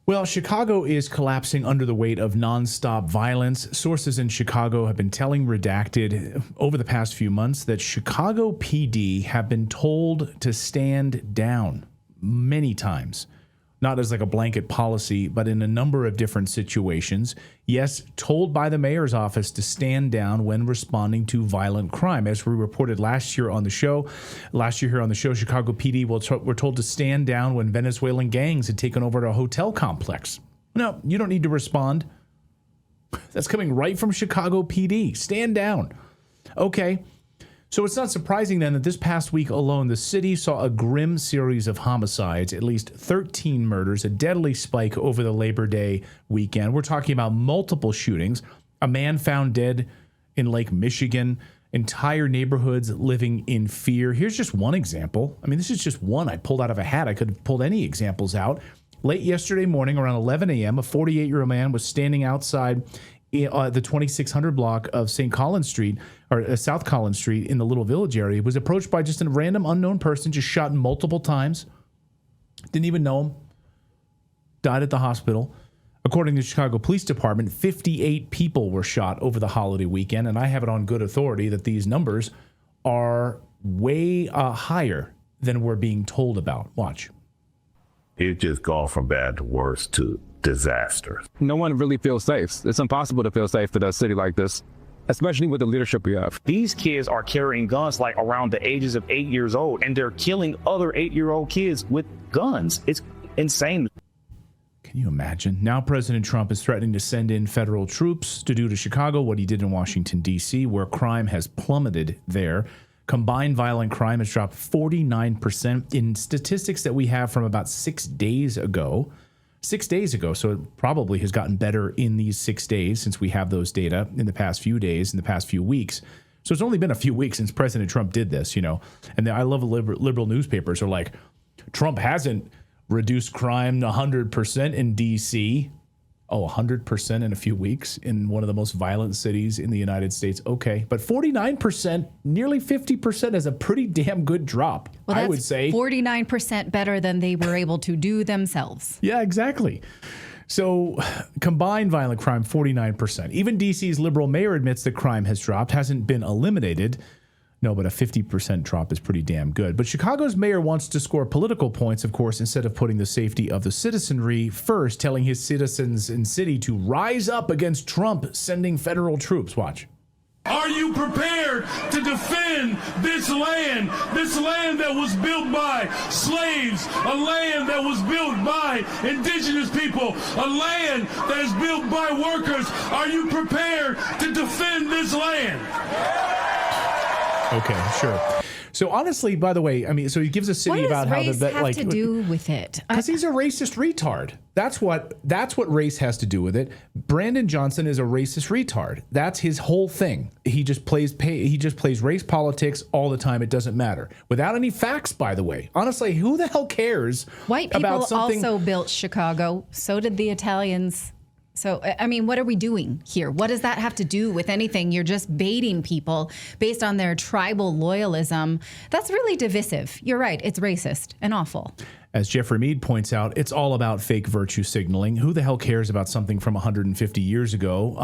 Well, Chicago is collapsing under the weight of nonstop violence. Sources in Chicago have been telling Redacted over the past few months that Chicago PD have been told to stand down many times. Not as like a blanket policy, but in a number of different situations. Yes, told by the mayor's office to stand down when responding to violent crime. As we reported last year here on the show, Chicago PD were told to stand down when Venezuelan gangs had taken over a hotel complex. No, you don't need to respond. That's coming right from Chicago PD. Stand down. Okay. So it's not surprising then that this past week alone, the city saw a grim series of homicides, at least 13 murders, a deadly spike over the Labor Day weekend. We're talking about multiple shootings, a man found dead in Lake Michigan, entire neighborhoods living in fear. Here's just one example. I mean, this is just one I pulled out of a hat. I could have pulled any examples out. Late yesterday morning, around 11 a.m., a 48-year-old man was standing outside the 2600 block of St. Collins Street, or South Collins Street in the Little Village area. Was approached by just a random unknown person, just shot multiple times. Didn't even know him. Died at the hospital. According to the Chicago Police Department, 58 people were shot over the holiday weekend, and I have it on good authority that these numbers are way higher than we're being told about. Watch. It's just gone from bad to worse to disaster. No one really feels safe. It's impossible to feel safe in a city like this, especially with the leadership we have. These kids are carrying guns like around the ages of 8 years old, and they're killing other 8-year-old kids with guns. It's insane. Can you imagine? Now President Trump is threatening to send in federal troops to do to Chicago what he did in Washington, D.C., where crime has plummeted there. Combined violent crime has dropped 49% in statistics that we have from about 6 days ago. 6 days ago, so it probably has gotten better in these 6 days since we have those data in the past few days, in the past few weeks. So it's only been a few weeks since President Trump did this, you know. And I love liberal newspapers are like, Trump hasn't reduced crime 100% in D.C. Oh, 100% in a few weeks in one of the most violent cities in the United States. Okay. But 49%, nearly 50% is a pretty damn good drop, well, I would say. 49% better than they were able to do themselves. Yeah, exactly. So combined violent crime, 49%. Even D.C.'s liberal mayor admits that crime has dropped, hasn't been eliminated. No, but a 50% drop is pretty damn good. But Chicago's mayor wants to score political points, of course, instead of putting the safety of the citizenry first, telling his citizens and city to rise up against Trump sending federal troops. Watch. Are you prepared to defend this land that was built by slaves, a land that was built by indigenous people, a land that is built by workers? Are you prepared to defend this land? Okay, sure. So honestly, by the way, I mean, so he gives a city about how the have to do with it? Because he's a racist retard. That's what race has to do with it. Brandon Johnson is a racist retard. That's his whole thing. He just plays race politics all the time. It doesn't matter. Without any facts, by the way. Honestly, who the hell cares? White people about something? Also built Chicago. So did the Italians. So, I mean, what are we doing here? What does that have to do with anything? You're just baiting people based on their tribal loyalism. That's really divisive. You're right. It's racist and awful. As Jeffrey Mead points out, it's all about fake virtue signaling. Who the hell cares about something from 150 years ago?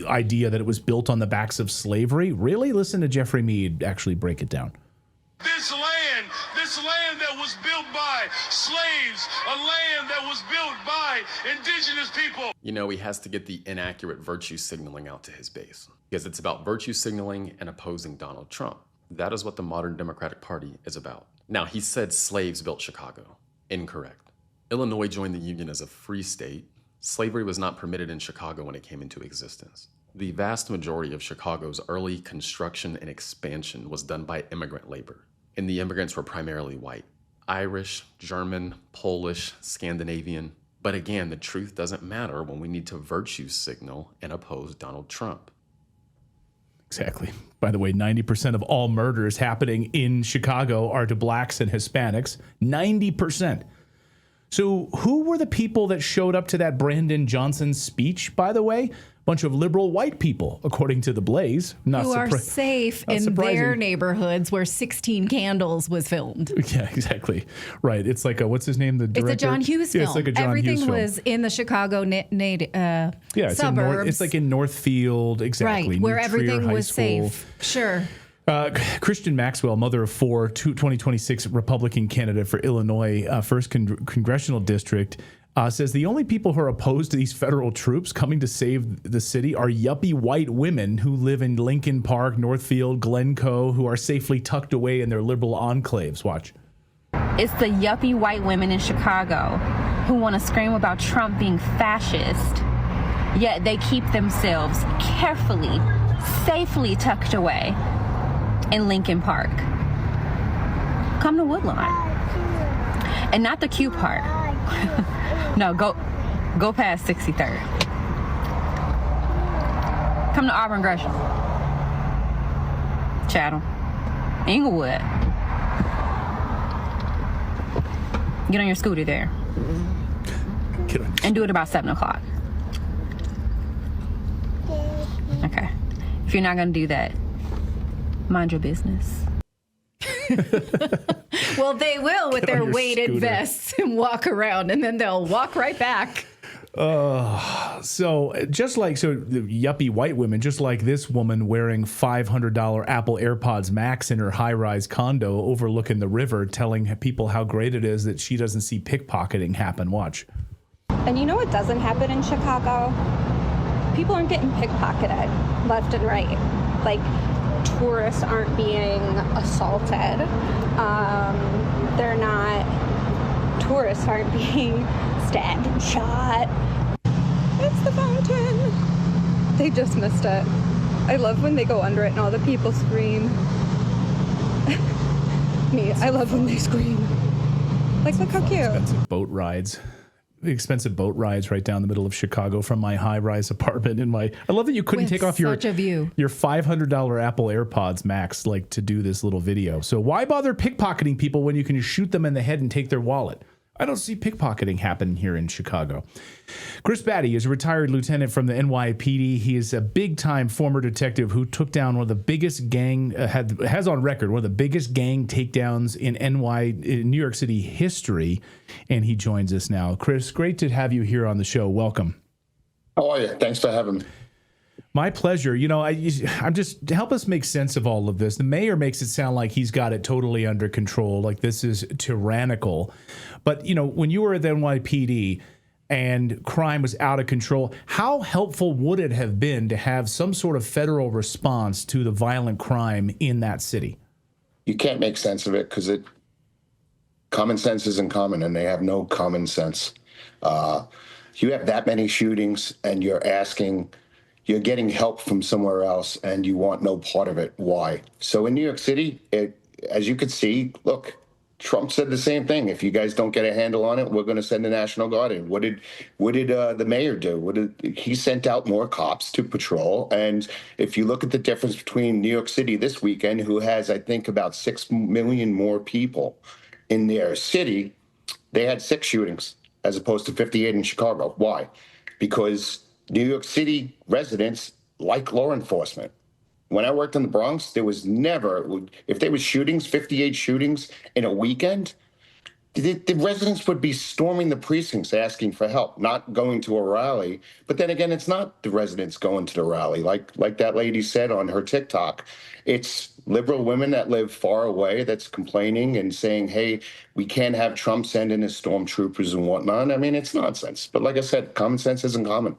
Idea that it was built on the backs of slavery? Really? Listen to Jeffrey Mead actually break it down. This land that was built by slaves, a land that was built by indigenous people. You know, he has to get the inaccurate virtue signaling out to his base because it's about virtue signaling and opposing Donald Trump. That is what the modern Democratic Party is about. Now, he said slaves built Chicago. Incorrect. Illinois joined the Union as a free state. Slavery was not permitted in Chicago when it came into existence. The vast majority of Chicago's early construction and expansion was done by immigrant labor, and the immigrants were primarily white. Irish, German, Polish, Scandinavian. But again, the truth doesn't matter when we need to virtue signal and oppose Donald Trump. Exactly. By the way, 90% of all murders happening in Chicago are to blacks and Hispanics. 90%. So who were the people that showed up to that Brandon Johnson speech, by the way? bunch of liberal white people, according to The Blaze. Who are safe in surprising. their neighborhoods where 16 Candles was filmed. Yeah, exactly. Right. It's like what's his name? The director. It's a John Hughes film. Yeah, it's like a John Everything Hughes film. was in the Chicago It's suburbs. it's like in Northfield, exactly. Right, where New Trier everything High was School. safe. Sure. Christian Maxwell, mother of four, 2026 Republican candidate for Illinois, 1st Congressional District, says the only people who are opposed to these federal troops coming to save the city are yuppie white women who live in Lincoln Park, Northfield, Glencoe, who are safely tucked away in their liberal enclaves. Watch. It's the yuppie white women in Chicago who want to scream about Trump being fascist, yet they keep themselves carefully, safely tucked away in Lincoln Park. Come to Woodlawn. And not the cute part. No, go past 63rd. Come to Auburn Gresham. Chatham. Inglewood. Get on your scooter there. And do it about 7 o'clock. Okay. If you're not going to do that, mind your business. Well, they will with their weighted scooter. vests and walk around, and then they'll walk right back. So the yuppie white women, just like this woman wearing $500 Apple AirPods Max in her high-rise condo overlooking the river, telling people how great it is that she doesn't see pickpocketing happen. Watch. And you know what doesn't happen in Chicago? People aren't getting pickpocketed left and right. Like, tourists aren't being assaulted. Tourists aren't being stabbed and shot. It's the fountain. They just missed it. I love when they go under it and all the people scream. I love when they scream. Like, look how cute. Expensive boat rides right down the middle of Chicago from my high-rise apartment. I love that you couldn't With take off your $500 Apple AirPods Max to do this little video. So why bother pickpocketing people when you can just shoot them in the head and take their wallet? I don't see pickpocketing happen here in Chicago. Chris Batty is a retired lieutenant from the NYPD. He is a big-time former detective who took down one of the biggest has on record one of the biggest gang takedowns in New York City history, and he joins us now. Chris, great to have you here on the show. Welcome. How are you? Thanks for having me. My pleasure. I'm just to help us make sense of all of this. The mayor makes it sound like he's got it totally under control, like this is tyrannical. But, when you were at the NYPD and crime was out of control, how helpful would it have been to have some sort of federal response to the violent crime in that city? You can't make sense of it because common sense isn't common, and they have no common sense. You have that many shootings, and you're getting help from somewhere else, and you want no part of it. Why? So in New York City, as you could see, look, Trump said the same thing. If you guys don't get a handle on it, we're going to send the National Guard in. What did the mayor do? He sent out more cops to patrol. And if you look at the difference between New York City this weekend, who has, I think, about 6 million more people in their city, they had 6 shootings as opposed to 58 in Chicago. Why? Because New York City residents like law enforcement. When I worked in the Bronx, there was never, if there was shootings, 58 shootings in a weekend, the residents would be storming the precincts asking for help, not going to a rally. But then again, it's not the residents going to the rally. Like that lady said on her TikTok, it's liberal women that live far away that's complaining and saying, hey, we can't have Trump send in his stormtroopers and whatnot. I mean, it's nonsense. But like I said, common sense isn't common.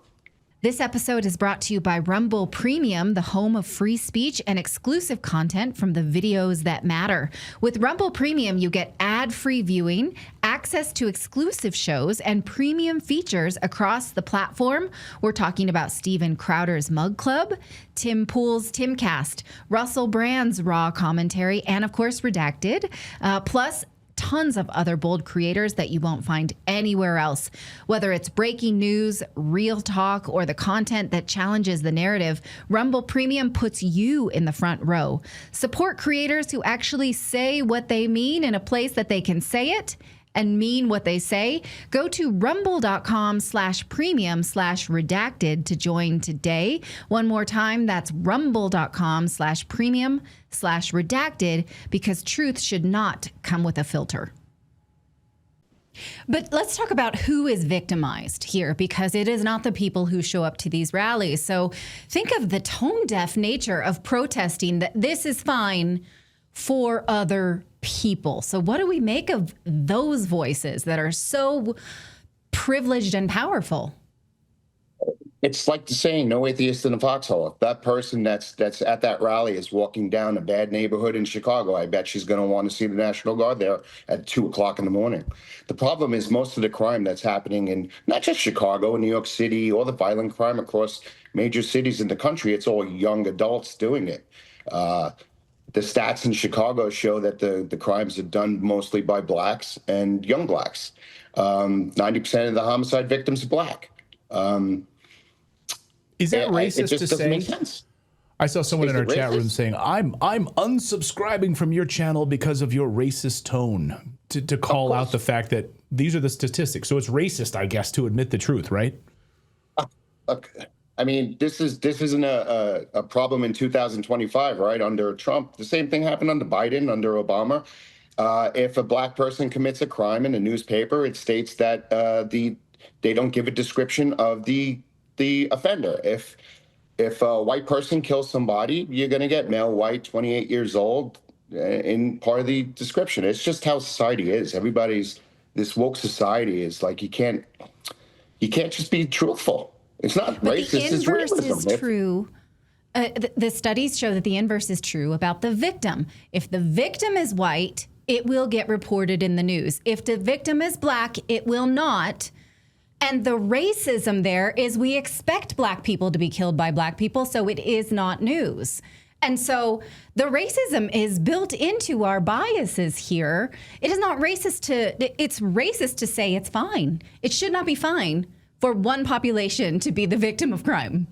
This episode is brought to you by Rumble Premium, the home of free speech and exclusive content from the videos that matter. With Rumble Premium, you get ad-free viewing, access to exclusive shows, and premium features across the platform. We're talking about Steven Crowder's Mug Club, Tim Pool's Timcast, Russell Brand's Raw Commentary, and of course, Redacted, plus tons of other bold creators that you won't find anywhere else. Whether it's breaking news, real talk, or the content that challenges the narrative, Rumble Premium puts you in the front row. Support creators who actually say what they mean in a place that they can say it and mean what they say, go to rumble.com/premium/redacted to join today. One more time, that's rumble.com/premium/redacted, because truth should not come with a filter. But let's talk about who is victimized here, because it is not the people who show up to these rallies. So think of the tone-deaf nature of protesting, that this is fine for other people. So what do we make of those voices that are so privileged and powerful? It's like the saying, no atheist in a foxhole. If that person that's at that rally is walking down a bad neighborhood in Chicago, I bet she's going to want to see the National Guard there at 2 o'clock in the morning. The problem is most of the crime that's happening in not just Chicago, New York City, or the violent crime across major cities in the country, it's all young adults doing it. The stats in Chicago show that the crimes are done mostly by blacks and young blacks. 90% of the homicide victims are black. Is that racist it just to doesn't say? make sense. I saw someone in our chat room saying, I'm unsubscribing from your channel because of your racist tone, to call out the fact that these are the statistics. So it's racist, I guess, to admit the truth, right? I mean, this isn't a problem in 2025, right? Under Trump, the same thing happened under Biden, under Obama. If a black person commits a crime in a newspaper, it states that they don't give a description of the offender. If a white person kills somebody, you're going to get male, white, 28 years old in part of the description. It's just how society is. This woke society is like, you can't just be truthful. It's not but racist. The inverse it's realism. is true. The studies show that the inverse is true about the victim. If the victim is white, it will get reported in the news. If the victim is black, it will not. And the racism there is we expect black people to be killed by black people, so it is not news. And so the racism is built into our biases here. It is not racist it's racist to say it's fine. It should not be fine for one population to be the victim of crime.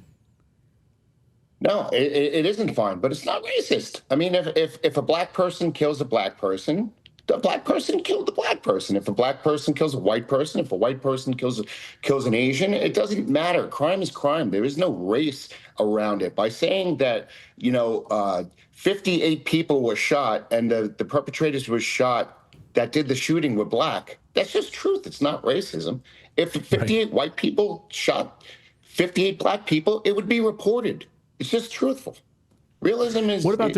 No, it isn't fine, but it's not racist. I mean, if a black person kills a black person, the black person killed the black person. If a black person kills a white person, if a white person kills an Asian, it doesn't matter. Crime is crime. There is no race around it. By saying that, 58 people were shot and the perpetrators were shot that did the shooting were black, that's just truth. It's not racism. If 58 white people shot 58 black people, it would be reported. It's just truthful. Realism is... What about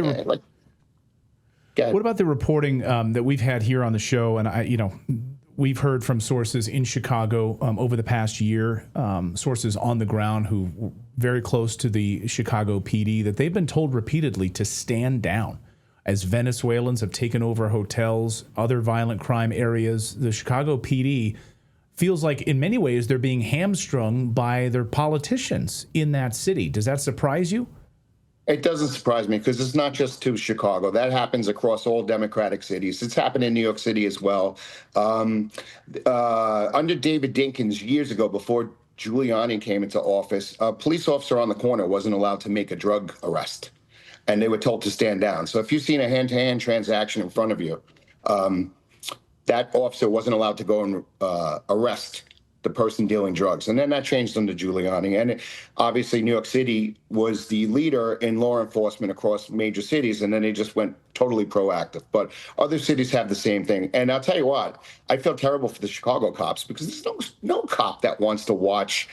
What about the reporting that we've had here on the show? And we've heard from sources in Chicago over the past year, sources on the ground who were very close to the Chicago PD, that they've been told repeatedly to stand down as Venezuelans have taken over hotels, other violent crime areas. The Chicago PD feels like in many ways they're being hamstrung by their politicians in that city. Does that surprise you? It doesn't surprise me because it's not just to Chicago. That happens across all Democratic cities. It's happened in New York City as well. Under David Dinkins years ago, before Giuliani came into office, a police officer on the corner wasn't allowed to make a drug arrest, and they were told to stand down. So if you've seen a hand-to-hand transaction in front of you, that officer wasn't allowed to go and arrest the person dealing drugs. And then that changed under Giuliani. And obviously New York City was the leader in law enforcement across major cities, and then they just went totally proactive. But other cities have the same thing. And I'll tell you what, I feel terrible for the Chicago cops because there's no cop that wants to watch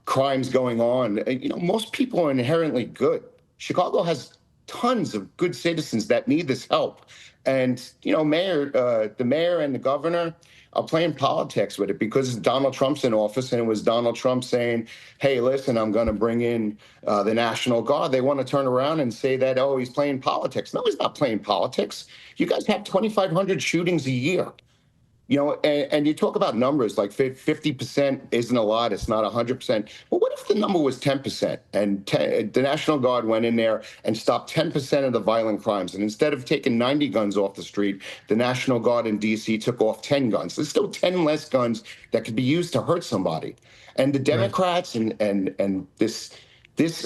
crimes going on. Most people are inherently good. Chicago has tons of good citizens that need this help. And, the mayor and the governor are playing politics with it because Donald Trump's in office, and it was Donald Trump saying, hey, listen, I'm going to bring in the National Guard. They want to turn around and say that, oh, he's playing politics. No, he's not playing politics. You guys have 2,500 shootings a year. And you talk about numbers like 50% isn't a lot. It's not 100%. But what if the number was 10% and the National Guard went in there and stopped 10% of the violent crimes? And instead of taking 90 guns off the street, the National Guard in D.C. took off 10 guns. There's still 10 less guns that could be used to hurt somebody. And the Democrats and this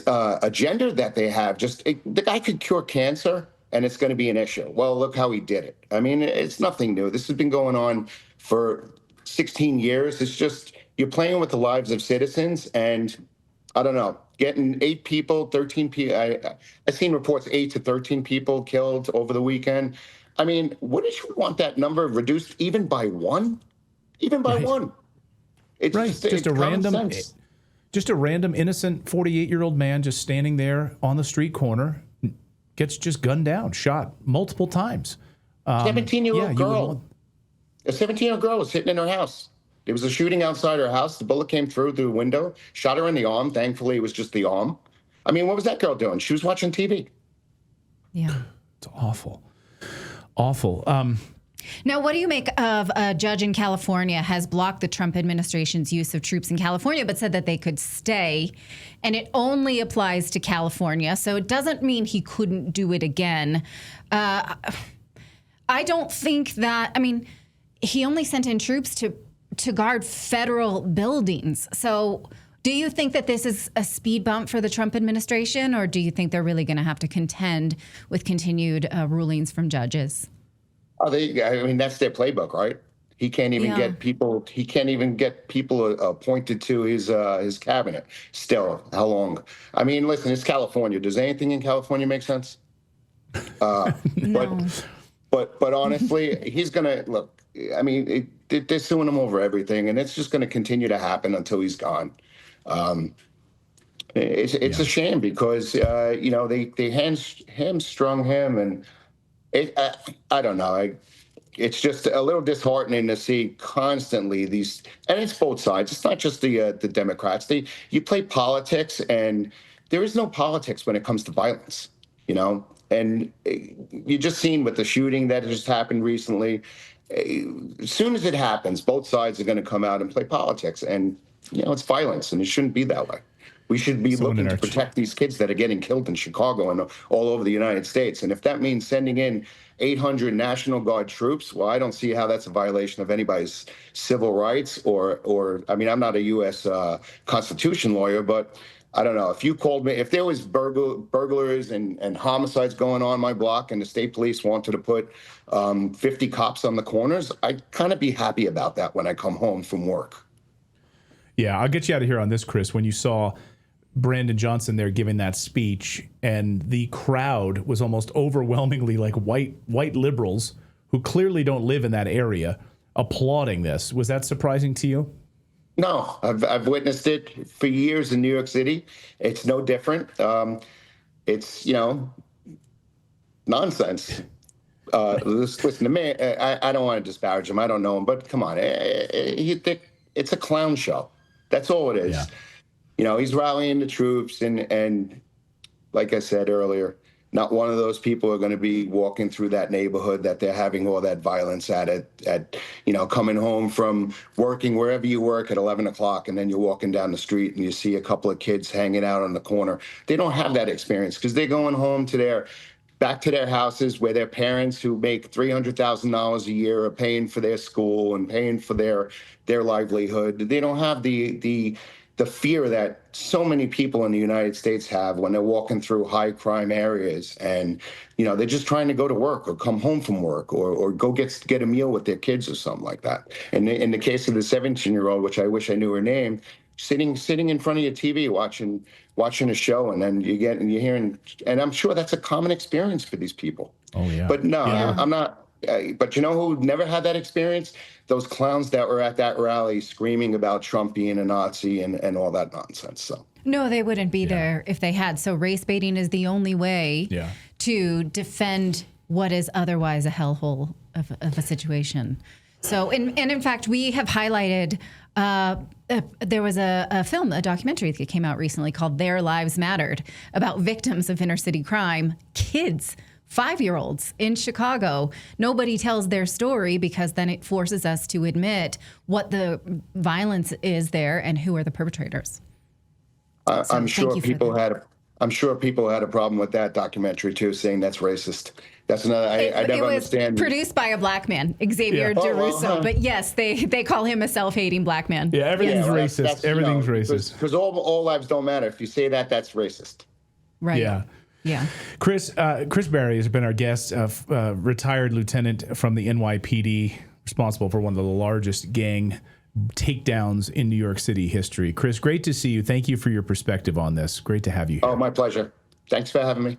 agenda that they have, the guy could cure cancer and it's going to be an issue. Well, look how he did it. I mean, it's nothing new. This has been going on for 16 years. It's just you're playing with the lives of citizens, and I don't know, getting 8 people, 13 people. I've seen reports 8 to 13 people killed over the weekend. I mean, wouldn't you want that number reduced even by 1? Even by 1. It's just a random innocent 48-year-old man just standing there on the street corner gets just gunned down, shot multiple times. 17-year-old girl. A 17-year-old girl was sitting in her house. There was a shooting outside her house. The bullet came through the window, shot her in the arm. Thankfully, it was just the arm. I mean, what was that girl doing? She was watching TV. Yeah. It's awful. Awful. Now, what do you make of a judge in California has blocked the Trump administration's use of troops in California, but said that they could stay, and it only applies to California, so it doesn't mean he couldn't do it again. I don't think that, I mean, he only sent in troops to guard federal buildings. So do you think that this is a speed bump for the Trump administration, or do you think they're really going to have to contend with continued rulings from judges? I mean, that's their playbook, right? He can't even get people. He can't even get people appointed to his cabinet. Still, how long? I mean, listen, it's California. Does anything in California make sense? No. But honestly, he's gonna look. I mean, they're suing him over everything, and it's just going to continue to happen until he's gone. It's a shame because they hamstrung him, and I don't know. It's just a little disheartening to see constantly these, and it's both sides. It's not just the Democrats. You play politics, and there is no politics when it comes to violence. And you just seen with the shooting that just happened recently. As soon as it happens, both sides are going to come out and play politics, and it's violence, and it shouldn't be that way. We should be looking to protect these kids that are getting killed in Chicago and all over the United States. And if that means sending in 800 National Guard troops, well, I don't see how that's a violation of anybody's civil rights or I mean, I'm not a U.S. Constitution lawyer, but I don't know. If you called me, if there was burglars and homicides going on my block and the state police wanted to put 50 cops on the corners, I'd kind of be happy about that when I come home from work. Yeah, I'll get you out of here on this, Chris. When you saw Brandon Johnson there giving that speech, and the crowd was almost overwhelmingly like white liberals who clearly don't live in that area applauding this. Was that surprising to you? No, I've witnessed it for years in New York City. It's no different. It's nonsense. Listen to me. I don't want to disparage him. I don't know him, but come on, it's a clown show. That's all it is. Yeah. He's rallying the troops, and like I said earlier, not one of those people are going to be walking through that neighborhood that they're having all that violence at coming home from working wherever you work at 11 o'clock, and then you're walking down the street and you see a couple of kids hanging out on the corner. They don't have that experience because they're going home back to their houses where their parents who make $300,000 a year are paying for their school and paying for their livelihood. They don't have the fear that so many people in the United States have when they're walking through high crime areas, and they're just trying to go to work or come home from work or go get a meal with their kids or something like that. And in the case of the 17-year-old, which I wish I knew her name, sitting in front of your TV watching a show, and then you're hearing, and I'm sure that's a common experience for these people. Oh yeah. But no, yeah. I'm not. But you know who never had that experience? Those clowns that were at that rally screaming about Trump being a Nazi and all that nonsense. So no, they wouldn't be there if they had. So race baiting is the only way to defend what is otherwise a hellhole of a situation. So, and in fact, we have highlighted, there was a documentary that came out recently called Their Lives Mattered about victims of inner city crime, kids, 5-year-olds in Chicago. Nobody tells their story because then it forces us to admit what the violence is there and who are the perpetrators. I'm sure people had a problem with that documentary too, saying that's racist. That's another. I never understand. It was produced by a black man, Xavier DeRusso. But yes, they call him a self-hating black man. Yeah, everything's racist. Everything's racist. Because all lives don't matter. If you say that, that's racist. Right. Yeah. Yeah. Chris Berry has been our guest, retired lieutenant from the NYPD, responsible for one of the largest gang takedowns in New York City history. Chris, great to see you. Thank you for your perspective on this. Great to have you here. Oh, my pleasure. Thanks for having me.